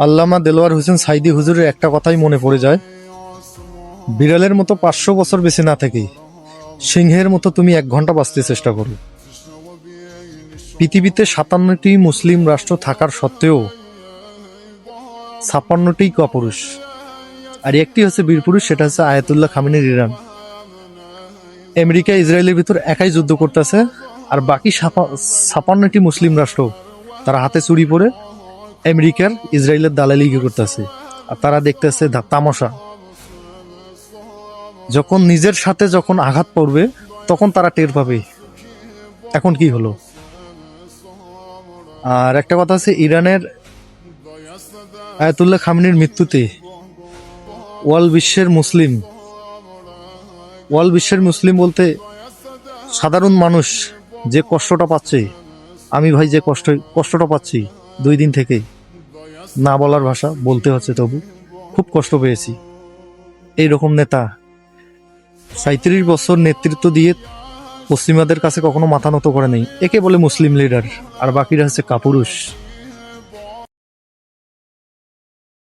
আল্লামা দেলোয়ার হোসেন সাইদি হুজুরের একটা কথাই মনে পড়ে যায়, বিড়ালের মতো 500 বছর বেঁচে না থেকেই সিংহের মতো তুমি 1 ঘন্টা বাঁচতে চেষ্টা করো। পৃথিবীতে 57টি মুসলিম রাষ্ট্র থাকার সত্ত্বেও 56টি কাপুরুষ, আর একটি হচ্ছে বীরপুরুষ, সেটা হচ্ছে আয়াতুল্লাহ খামেনির ইরান। আমেরিকা ইসরায়েলের ভিতর একাই যুদ্ধ করতেছে, আর বাকি 56টি মুসলিম রাষ্ট্র তারা হাতে চুরি পরে আমেরিকার ইসরায়েলের দালালি করতেছে, আর তারা দেখতেছে তামাশা। যখন নিজের সাথে যখন আঘাত পড়বে তখন তারা টের পাবে এখন কি হলো। আর একটা কথা আছে, ইরানের আয়াতুল্লাহ খামেনির মৃত্যুতে ওয়াল বিশ্বের মুসলিম বলতে সাধারণ মানুষ যে কষ্টটা পাচ্ছে, আমি ভাই যে কষ্টটা পাচ্ছি 2 দিন থেকে, না বলার ভাষা, বলতে হচ্ছে, তবু খুব কষ্ট পেয়েছি। এইরকম নেতা 37 বছর নেতৃত্ব দিয়ে পশ্চিমাদের কাছে কখনো মাথা নত করে নেই, একে বলে মুসলিম লিডার, আর বাকিরা হচ্ছে কাপুরুষ।